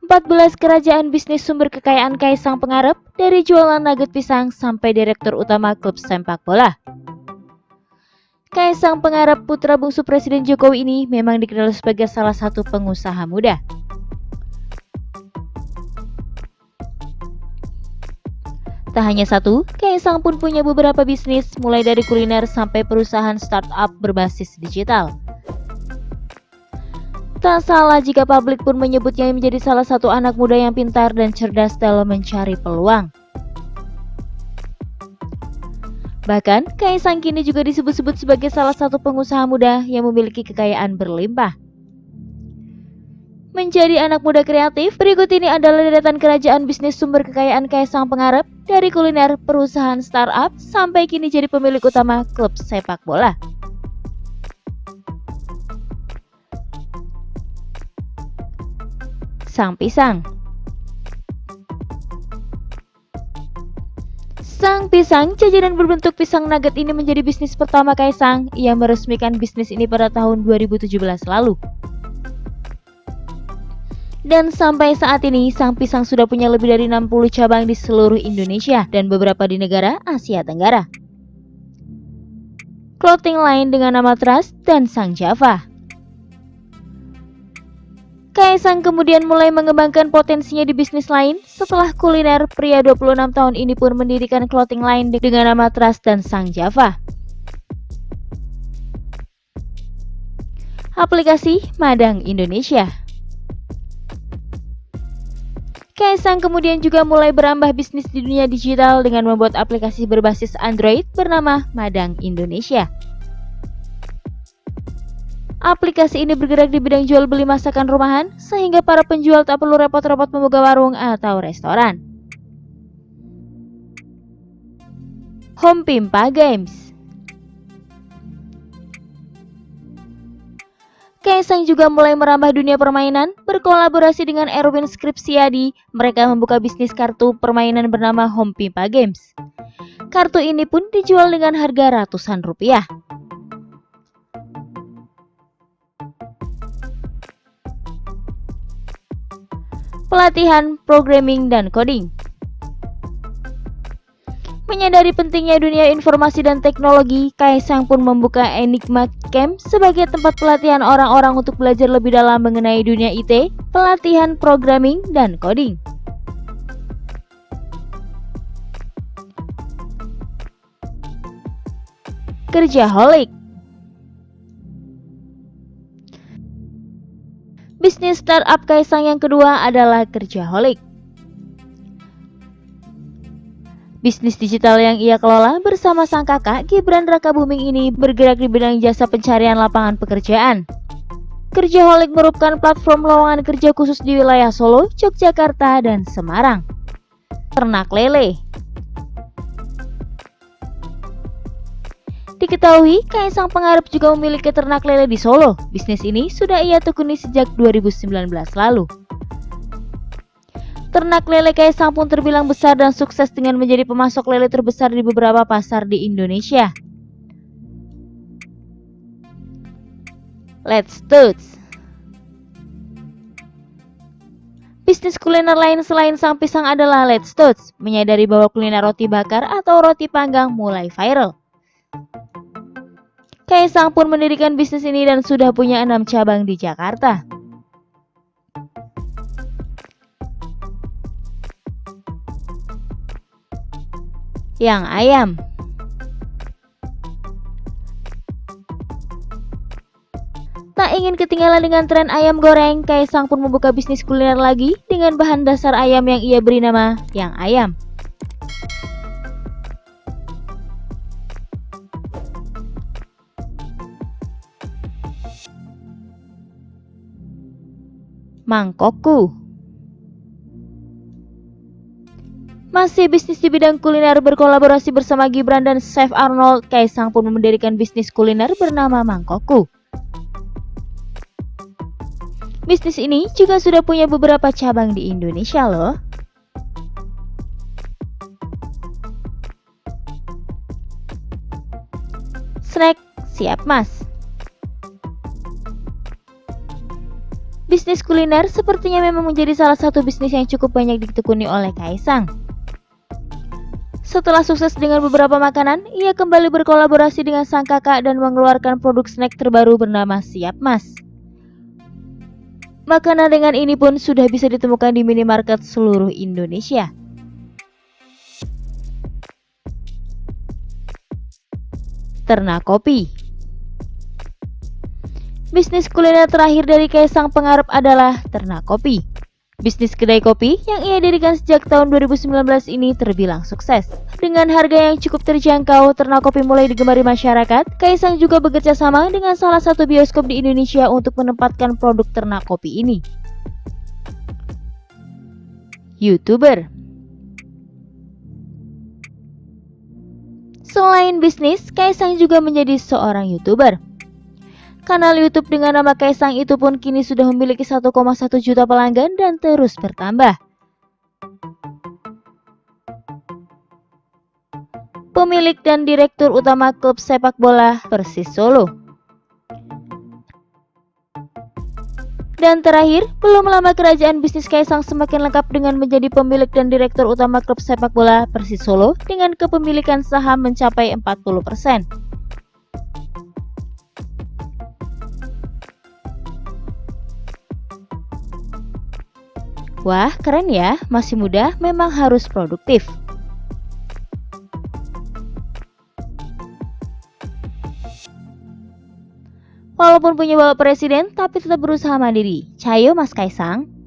14 kerajaan bisnis sumber kekayaan Kaisang Pangarep, dari jualan nugget pisang sampai direktur utama klub sepak bola. Kaisang Pangarep, putra bungsu Presiden Jokowi ini memang dikenal sebagai salah satu pengusaha muda. Tak hanya satu, Kaisang pun punya beberapa bisnis, mulai dari kuliner sampai perusahaan startup berbasis digital. Tak salah jika publik pun menyebutnya menjadi salah satu anak muda yang pintar dan cerdas dalam mencari peluang. Bahkan, Kaisang kini juga disebut-sebut sebagai salah satu pengusaha muda yang memiliki kekayaan berlimpah. Menjadi anak muda kreatif, berikut ini adalah deretan kerajaan bisnis sumber kekayaan Kaisang Pangarep, dari kuliner, perusahaan startup, sampai kini jadi pemilik utama klub sepak bola. Sang Pisang. Sang Pisang, jajanan berbentuk pisang nugget ini menjadi bisnis pertama Kaisang. Ia meresmikan bisnis ini pada tahun 2017 lalu. Dan sampai saat ini, Sang Pisang sudah punya lebih dari 60 cabang di seluruh Indonesia dan beberapa di negara Asia Tenggara. Clothing line dengan nama Trust dan Sang Java. Kaisang kemudian mulai mengembangkan potensinya di bisnis lain. Setelah kuliner, pria 26 tahun ini pun mendirikan clothing line dengan nama Trust dan Sang Java. Aplikasi Madang Indonesia. Kaisang kemudian juga mulai berambah bisnis di dunia digital dengan membuat aplikasi berbasis Android bernama Madang Indonesia. Aplikasi ini bergerak di bidang jual beli masakan rumahan, sehingga para penjual tak perlu repot-repot membuka warung atau restoran. Hompimpa Games. Kaisang juga mulai merambah dunia permainan, berkolaborasi dengan Erwin Skripsiadi. Mereka membuka bisnis kartu permainan bernama Hompimpa Games. Kartu ini pun dijual dengan harga ratusan rupiah. Pelatihan, programming, dan coding. Menyadari pentingnya dunia informasi dan teknologi, Kaisang pun membuka Enigma Camp sebagai tempat pelatihan orang-orang untuk belajar lebih dalam mengenai dunia IT, pelatihan programming, dan coding. Kerjaholic. Bisnis startup Kaisang yang kedua adalah Kerjaholic. Bisnis digital yang ia kelola bersama sang kakak Gibran Rakabuming ini bergerak di bidang jasa pencarian lapangan pekerjaan. Kerjaholic merupakan platform lowongan kerja khusus di wilayah Solo, Yogyakarta, dan Semarang. Ternak lele. Diketahui, Kaisang Pangarep juga memiliki ternak lele di Solo. Bisnis ini sudah ia tekuni sejak 2019 lalu. Ternak lele Kaisang pun terbilang besar dan sukses dengan menjadi pemasok lele terbesar di beberapa pasar di Indonesia. Let's Touch. Bisnis kuliner lain selain Sang Pisang adalah Let's Touch, menyadari bahwa kuliner roti bakar atau roti panggang mulai viral. Kaisang pun mendirikan bisnis ini dan sudah punya 6 cabang di Jakarta. Yang Ayam. Tak ingin ketinggalan dengan tren ayam goreng, Kaisang pun membuka bisnis kuliner lagi dengan bahan dasar ayam yang ia beri nama Yang Ayam. Mangkokku. Masih bisnis di bidang kuliner, berkolaborasi bersama Gibran dan Chef Arnold, Kaisang pun mendirikan bisnis kuliner bernama Mangkokku. Bisnis ini juga sudah punya beberapa cabang di Indonesia loh. Snack Siap Mas. Bisnis kuliner sepertinya memang menjadi salah satu bisnis yang cukup banyak ditekuni oleh Kaisang. Setelah sukses dengan beberapa makanan, ia kembali berkolaborasi dengan sang kakak dan mengeluarkan produk snack terbaru bernama Siap Mas. Makanan dengan ini pun sudah bisa ditemukan di minimarket seluruh Indonesia. Ternak kopi. Bisnis kuliner terakhir dari Kaisang Pangarep adalah ternak kopi. Bisnis kedai kopi yang ia dirikan sejak tahun 2019 ini terbilang sukses. Dengan harga yang cukup terjangkau, ternak kopi mulai digemari masyarakat. Kaisang juga bekerja sama dengan salah satu bioskop di Indonesia untuk menempatkan produk ternak kopi ini. YouTuber. Selain bisnis, Kaisang juga menjadi seorang YouTuber. Kanal YouTube dengan nama Kaisang itu pun kini sudah memiliki 1,1 juta pelanggan dan terus bertambah. Pemilik dan direktur utama klub sepak bola Persis Solo. Dan terakhir, belum lama kerajaan bisnis Kaisang semakin lengkap dengan menjadi pemilik dan direktur utama klub sepak bola Persis Solo dengan kepemilikan saham mencapai 40%. Wah, keren ya, masih muda memang harus produktif. Walaupun punya bapak presiden, tapi tetap berusaha mandiri. Cayo Mas Kaisang.